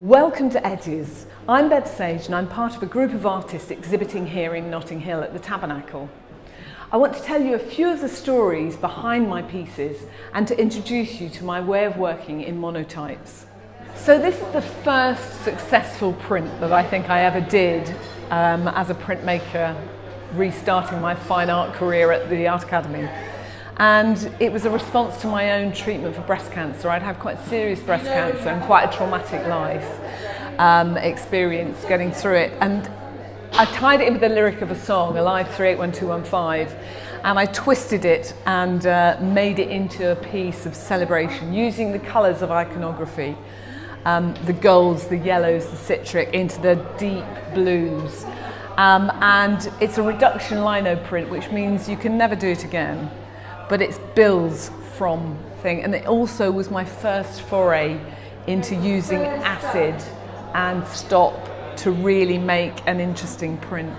Welcome to Edges. I'm Bev Sage and I'm part of a group of artists exhibiting here in Notting Hill at the Tabernacle. I want to tell you a few of the stories behind my pieces and to introduce you to my way of working in monotypes. So this is the first successful print that I think I ever did as a printmaker, restarting my fine art career at the Art Academy. And it was a response to my own treatment for breast cancer. I'd had quite serious breast cancer and quite a traumatic life experience getting through it. And I tied it in with the lyric of a song, Alive 381215, and I twisted it and made it into a piece of celebration using the colours of iconography, the golds, the yellows, the citric, into the deep blues. And it's a reduction lino print, which means you can never do it again. But it's bills from thing, and it also was my first foray into using acid and stop to really make an interesting print.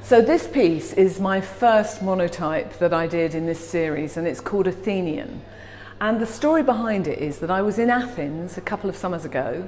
So this piece is my first monotype that I did in this series, and it's called Athenian. And the story behind it is that I was in Athens a couple of summers ago,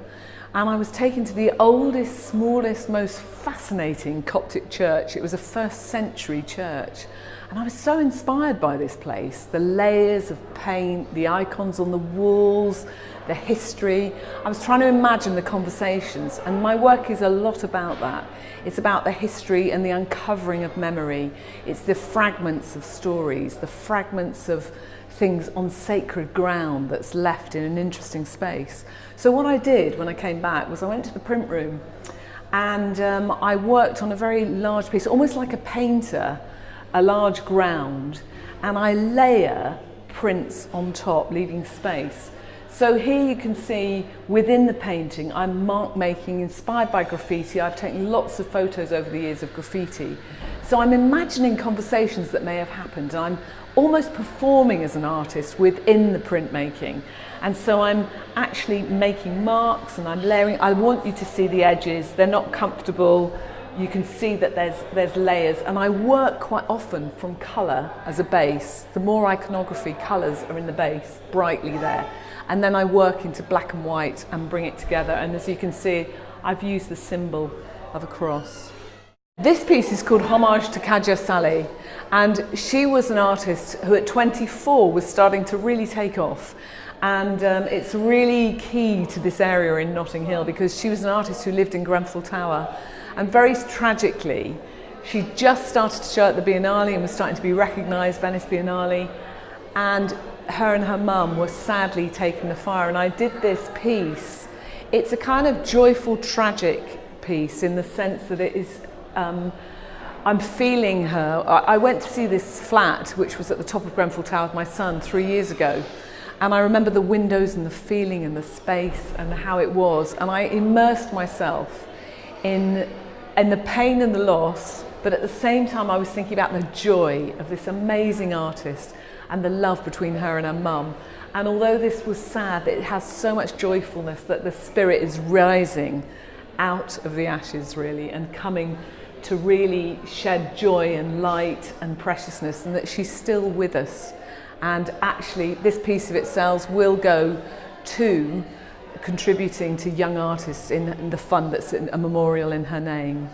and I was taken to the oldest, smallest, most fascinating Coptic church. It was a first century church. And I was so inspired by this place, the layers of paint, the icons on the walls, the history. I was trying to imagine the conversations, and my work is a lot about that. It's about the history and the uncovering of memory. It's the fragments of stories, the fragments of things on sacred ground that's left in an interesting space. So what I did when I came back was I went to the print room and I worked on a very large piece, almost like a painter, a large ground, and I layer prints on top, leaving space. So here you can see within the painting I'm mark making inspired by graffiti. I've taken lots of photos over the years of graffiti. So I'm imagining conversations that may have happened, and I'm almost performing as an artist within the printmaking. And so I'm actually making marks and I'm layering. I want you to see the edges. They're not comfortable. You can see that there's layers, and I work quite often from colour as a base. The more iconography, colours are in the base, brightly there. And then I work into black and white and bring it together. And as you can see, I've used the symbol of a cross. This piece is called Homage to Kadja Saleh, and she was an artist who at 24 was starting to really take off. And it's really key to this area in Notting Hill because she was an artist who lived in Grenfell Tower. And very tragically, she just started to show at the Biennale and was starting to be recognised, Venice Biennale, and her mum were sadly taken to fire. And I did this piece. It's a kind of joyful, tragic piece in the sense that it is, I'm feeling her. I went to see this flat, which was at the top of Grenfell Tower with my son 3 years ago. And I remember the windows and the feeling and the space and how it was. And I immersed myself in the pain and the loss, but at the same time I was thinking about the joy of this amazing artist and the love between her and her mum. And although this was sad, it has so much joyfulness that the spirit is rising out of the ashes really and coming to really shed joy and light and preciousness, and that she's still with us. And actually this piece of itself will go to contributing to young artists in the fund that's a memorial in her name.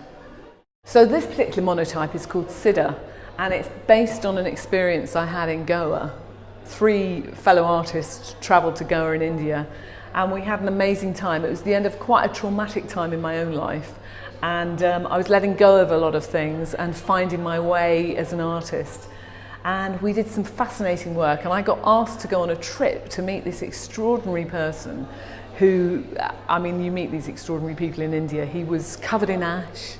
So this particular monotype is called Siddha, and it's based on an experience I had in Goa. 3 fellow artists travelled to Goa in India, and we had an amazing time. It was the end of quite a traumatic time in my own life, and I was letting go of a lot of things and finding my way as an artist. And we did some fascinating work, and I got asked to go on a trip to meet this extraordinary person who, I mean, you meet these extraordinary people in India. He was covered in ash.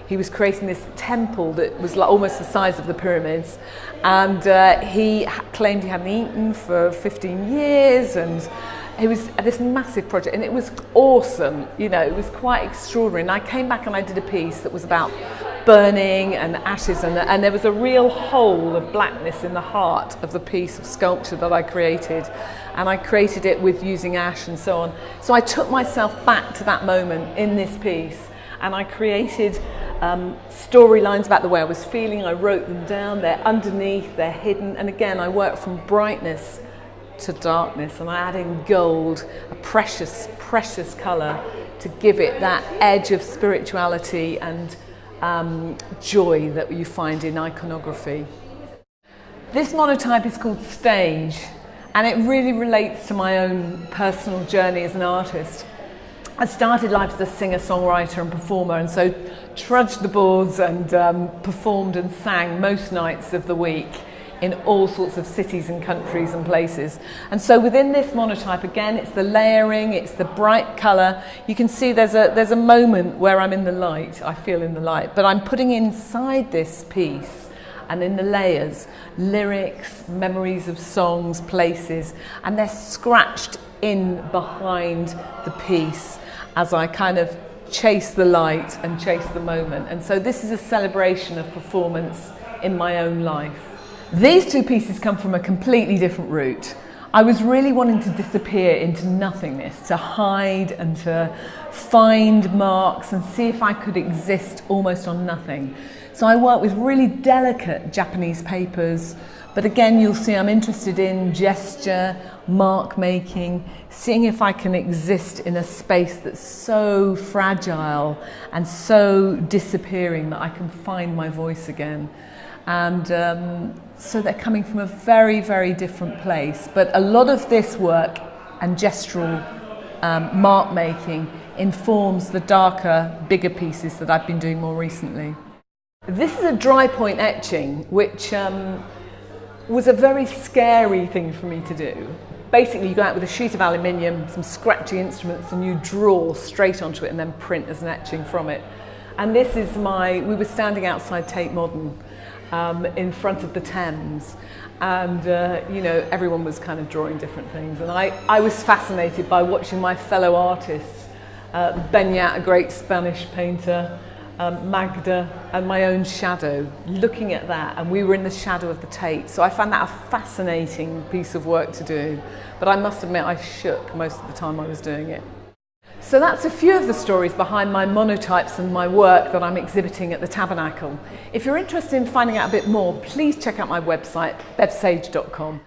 He was creating this temple that was like almost the size of the pyramids, and he claimed he hadn't eaten for 15 years, and it was this massive project, and it was awesome. You know, it was quite extraordinary. And I came back and I did a piece that was about burning and ashes, and there was a real hole of blackness in the heart of the piece of sculpture that I created, and I created it with using ash and so on. So I took myself back to that moment in this piece, and I created storylines about the way I was feeling. I wrote them down. They're underneath, they're hidden, and again I work from brightness to darkness, and I add in gold, a precious colour, to give it that edge of spirituality and joy that you find in iconography. This monotype is called Stage, and it really relates to my own personal journey as an artist. I started life as a singer-songwriter and performer, and so trudged the boards and performed and sang most nights of the week in all sorts of cities and countries and places. And so within this monotype, again, it's the layering, it's the bright colour. You can see there's a moment where I'm in the light, I feel in the light, but I'm putting inside this piece and in the layers, lyrics, memories of songs, places, and they're scratched in behind the piece as I kind of chase the light and chase the moment. And so this is a celebration of performance in my own life. These two pieces come from a completely different route. I was really wanting to disappear into nothingness, to hide and to find marks and see if I could exist almost on nothing. So I work with really delicate Japanese papers, but again, you'll see I'm interested in gesture, mark making, seeing if I can exist in a space that's so fragile and so disappearing that I can find my voice again. And so they're coming from a very, very different place. But a lot of this work and gestural mark making informs the darker, bigger pieces that I've been doing more recently. This is a dry point etching, which was a very scary thing for me to do. Basically, you go out with a sheet of aluminium, some scratchy instruments, and you draw straight onto it and then print as an etching from it. And this is we were standing outside Tate Modern in front of the Thames, and you know, everyone was kind of drawing different things. And I was fascinated by watching my fellow artists, Beñat, a great Spanish painter, Magda, and my own shadow, looking at that, and we were in the shadow of the Tate. So I found that a fascinating piece of work to do, but I must admit I shook most of the time I was doing it. So that's a few of the stories behind my monotypes and my work that I'm exhibiting at the Tabernacle. If you're interested in finding out a bit more, please check out my website, bevsage.com.